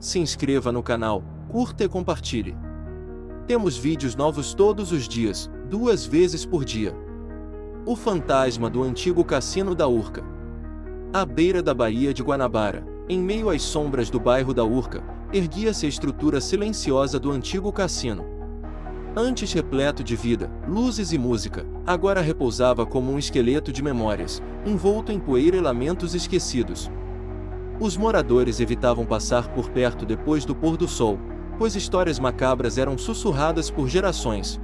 se inscreva no canal, curta e compartilhe. Temos vídeos novos todos os dias, 2 vezes por dia. O fantasma do antigo cassino da Urca. À beira da Baía de Guanabara, em meio às sombras do bairro da Urca, erguia-se a estrutura silenciosa do antigo cassino. Antes repleto de vida, luzes e música, agora repousava como um esqueleto de memórias, envolto em poeira e lamentos esquecidos. Os moradores evitavam passar por perto depois do pôr do sol, pois histórias macabras eram sussurradas por gerações.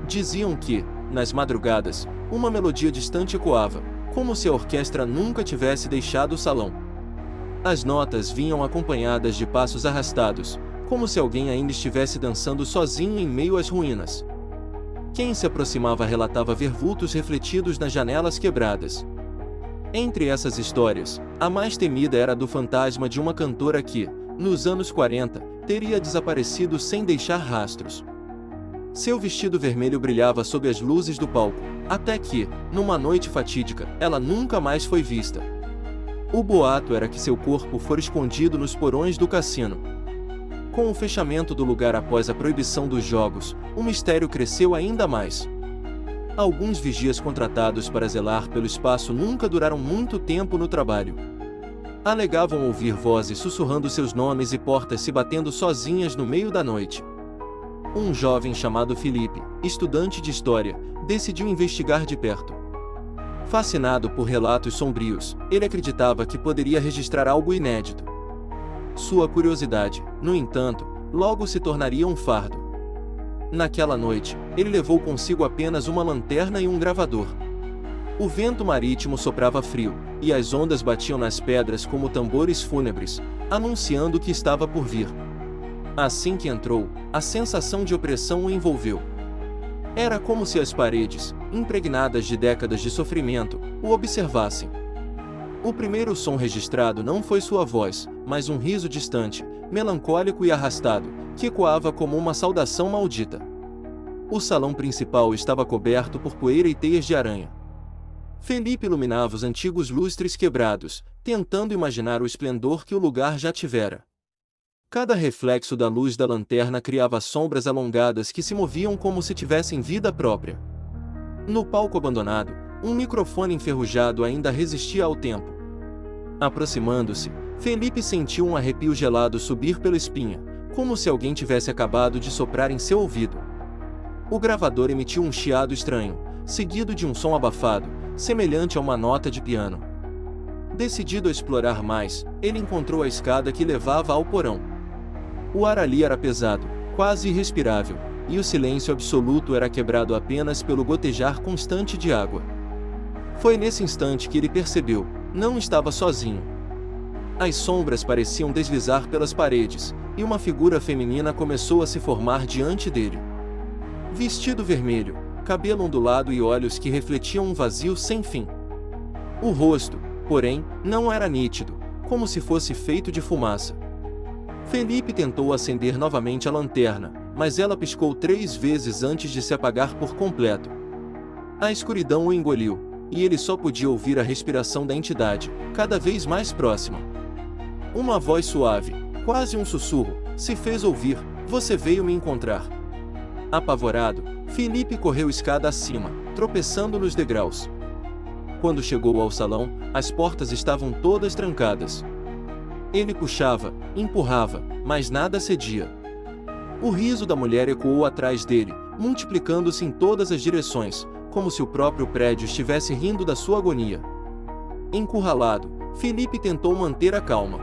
Diziam que, nas madrugadas, uma melodia distante ecoava, como se a orquestra nunca tivesse deixado o salão. As notas vinham acompanhadas de passos arrastados, como se alguém ainda estivesse dançando sozinho em meio às ruínas. Quem se aproximava relatava ver vultos refletidos nas janelas quebradas. Entre essas histórias, a mais temida era a do fantasma de uma cantora que, nos anos 40, teria desaparecido sem deixar rastros. Seu vestido vermelho brilhava sob as luzes do palco, até que, numa noite fatídica, ela nunca mais foi vista. O boato era que seu corpo fora escondido nos porões do cassino. Com o fechamento do lugar após a proibição dos jogos, o mistério cresceu ainda mais. Alguns vigias contratados para zelar pelo espaço nunca duraram muito tempo no trabalho. Alegavam ouvir vozes sussurrando seus nomes e portas se batendo sozinhas no meio da noite. Um jovem chamado Felipe, estudante de história, decidiu investigar de perto. Fascinado por relatos sombrios, ele acreditava que poderia registrar algo inédito. Sua curiosidade, no entanto, logo se tornaria um fardo. Naquela noite, ele levou consigo apenas uma lanterna e um gravador. O vento marítimo soprava frio, e as ondas batiam nas pedras como tambores fúnebres, anunciando o que estava por vir. Assim que entrou, a sensação de opressão o envolveu. Era como se as paredes, impregnadas de décadas de sofrimento, o observassem. O primeiro som registrado não foi sua voz, mas um riso distante, melancólico e arrastado, que ecoava como uma saudação maldita. O salão principal estava coberto por poeira e teias de aranha. Felipe iluminava os antigos lustres quebrados, tentando imaginar o esplendor que o lugar já tivera. Cada reflexo da luz da lanterna criava sombras alongadas que se moviam como se tivessem vida própria. No palco abandonado, um microfone enferrujado ainda resistia ao tempo. Aproximando-se, Felipe sentiu um arrepio gelado subir pela espinha, como se alguém tivesse acabado de soprar em seu ouvido. O gravador emitiu um chiado estranho, seguido de um som abafado, semelhante a uma nota de piano. Decidido a explorar mais, ele encontrou a escada que levava ao porão. O ar ali era pesado, quase irrespirável, e o silêncio absoluto era quebrado apenas pelo gotejar constante de água. Foi nesse instante que ele percebeu, não estava sozinho. As sombras pareciam deslizar pelas paredes, e uma figura feminina começou a se formar diante dele. Vestido vermelho, cabelo ondulado e olhos que refletiam um vazio sem fim. O rosto, porém, não era nítido, como se fosse feito de fumaça. Felipe tentou acender novamente a lanterna, mas ela piscou 3 vezes antes de se apagar por completo. A escuridão o engoliu, e ele só podia ouvir a respiração da entidade, cada vez mais próxima. Uma voz suave, quase um sussurro, se fez ouvir: "Você veio me encontrar." Apavorado, Felipe correu escada acima, tropeçando nos degraus. Quando chegou ao salão, as portas estavam todas trancadas. Ele puxava, empurrava, mas nada cedia. O riso da mulher ecoou atrás dele, multiplicando-se em todas as direções, como se o próprio prédio estivesse rindo da sua agonia. Encurralado, Felipe tentou manter a calma.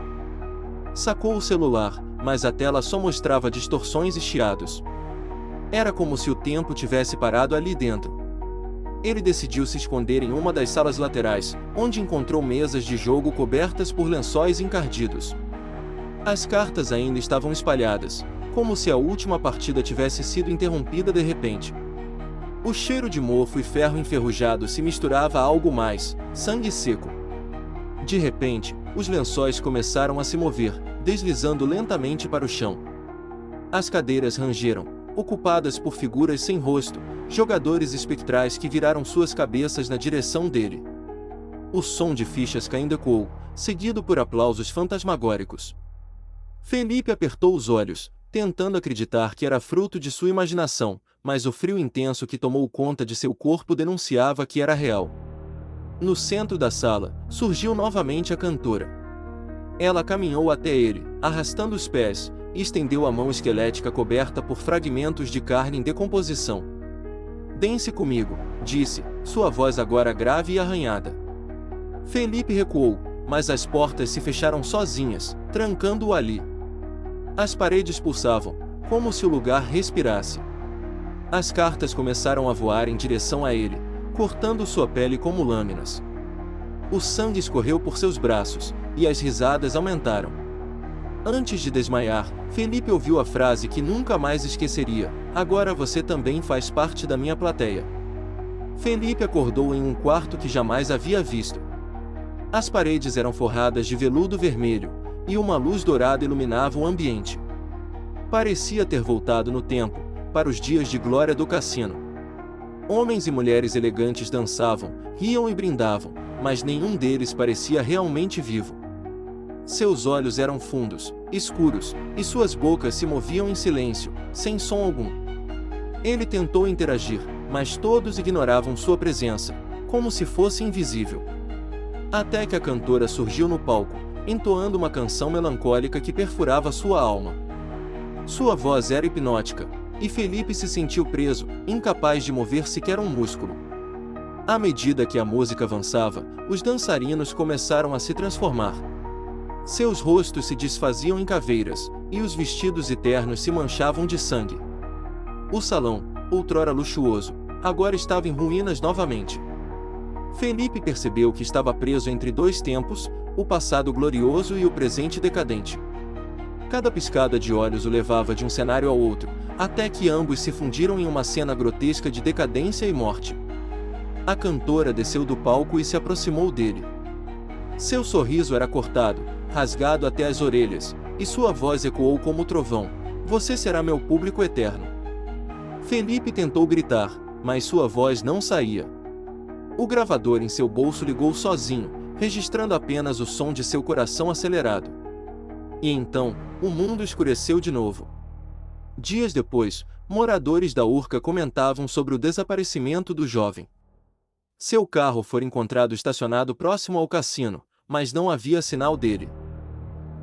Sacou o celular, mas a tela só mostrava distorções e chiados. Era como se o tempo tivesse parado ali dentro. Ele decidiu se esconder em uma das salas laterais, onde encontrou mesas de jogo cobertas por lençóis encardidos. As cartas ainda estavam espalhadas, como se a última partida tivesse sido interrompida de repente. O cheiro de mofo e ferro enferrujado se misturava a algo mais, sangue seco. De repente, os lençóis começaram a se mover, deslizando lentamente para o chão. As cadeiras rangeram, ocupadas por figuras sem rosto, jogadores espectrais que viraram suas cabeças na direção dele. O som de fichas caindo ecoou, seguido por aplausos fantasmagóricos. Felipe apertou os olhos, tentando acreditar que era fruto de sua imaginação, mas o frio intenso que tomou conta de seu corpo denunciava que era real. No centro da sala, surgiu novamente a cantora. Ela caminhou até ele, arrastando os pés, e estendeu a mão esquelética coberta por fragmentos de carne em decomposição. "Dance comigo", disse, sua voz agora grave e arranhada. Felipe recuou, mas as portas se fecharam sozinhas, trancando-o ali. As paredes pulsavam, como se o lugar respirasse. As cartas começaram a voar em direção a ele, cortando sua pele como lâminas. O sangue escorreu por seus braços, e as risadas aumentaram. Antes de desmaiar, Felipe ouviu a frase que nunca mais esqueceria: "Agora você também faz parte da minha plateia." Felipe acordou em um quarto que jamais havia visto. As paredes eram forradas de veludo vermelho, e uma luz dourada iluminava o ambiente. Parecia ter voltado no tempo, para os dias de glória do cassino. Homens e mulheres elegantes dançavam, riam e brindavam, mas nenhum deles parecia realmente vivo. Seus olhos eram fundos, escuros, e suas bocas se moviam em silêncio, sem som algum. Ele tentou interagir, mas todos ignoravam sua presença, como se fosse invisível. Até que a cantora surgiu no palco, entoando uma canção melancólica que perfurava sua alma. Sua voz era hipnótica, e Felipe se sentiu preso, incapaz de mover sequer um músculo. À medida que a música avançava, os dançarinos começaram a se transformar. Seus rostos se desfaziam em caveiras, e os vestidos e ternos se manchavam de sangue. O salão, outrora luxuoso, agora estava em ruínas novamente. Felipe percebeu que estava preso entre dois tempos, o passado glorioso e o presente decadente. Cada piscada de olhos o levava de um cenário ao outro, até que ambos se fundiram em uma cena grotesca de decadência e morte. A cantora desceu do palco e se aproximou dele. Seu sorriso era cortado, rasgado até as orelhas, e sua voz ecoou como trovão: "Você será meu público eterno." Felipe tentou gritar, mas sua voz não saía. O gravador em seu bolso ligou sozinho, registrando apenas o som de seu coração acelerado. E então, o mundo escureceu de novo. Dias depois, moradores da Urca comentavam sobre o desaparecimento do jovem. Seu carro foi encontrado estacionado próximo ao cassino, mas não havia sinal dele.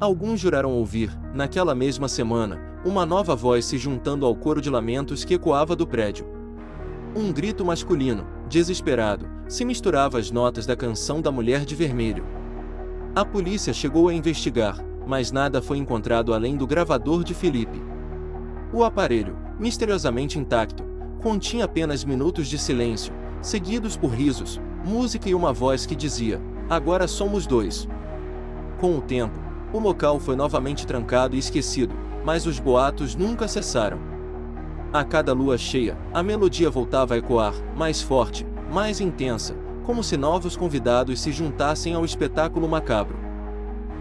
Alguns juraram ouvir, naquela mesma semana, uma nova voz se juntando ao coro de lamentos que ecoava do prédio. Um grito masculino, desesperado, se misturava às notas da canção da Mulher de Vermelho. A polícia chegou a investigar, mas nada foi encontrado além do gravador de Felipe. O aparelho, misteriosamente intacto, continha apenas minutos de silêncio, seguidos por risos, música e uma voz que dizia: "Agora somos dois." Com o tempo, o local foi novamente trancado e esquecido, mas os boatos nunca cessaram. A cada lua cheia, a melodia voltava a ecoar, mais forte, mais intensa, como se novos convidados se juntassem ao espetáculo macabro.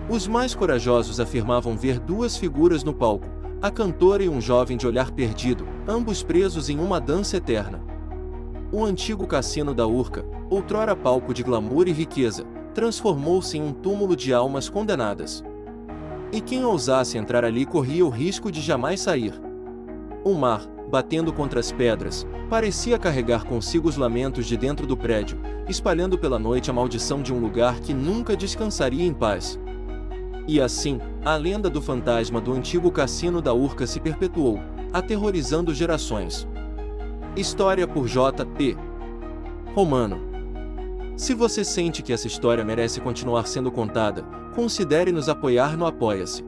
Os mais corajosos afirmavam ver duas figuras no palco, a cantora e um jovem de olhar perdido, ambos presos em uma dança eterna. O antigo cassino da Urca, outrora palco de glamour e riqueza, transformou-se em um túmulo de almas condenadas. E quem ousasse entrar ali corria o risco de jamais sair. O mar, batendo contra as pedras, parecia carregar consigo os lamentos de dentro do prédio, espalhando pela noite a maldição de um lugar que nunca descansaria em paz. E assim, a lenda do fantasma do antigo cassino da Urca se perpetuou, aterrorizando gerações. História por J.P. Romano. Se você sente que essa história merece continuar sendo contada, considere nos apoiar no Apoia-se.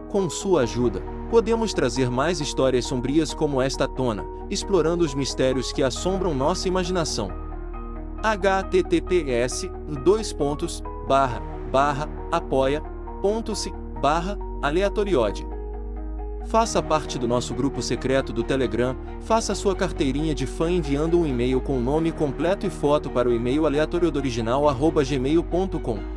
Com sua ajuda, podemos trazer mais histórias sombrias como esta à tona, explorando os mistérios que assombram nossa imaginação. https://apoia.se/aleatoriode. Faça parte do nosso grupo secreto do Telegram, faça sua carteirinha de fã enviando um e-mail com o nome completo e foto para o e-mail aleatoriodoriginal@gmail.com.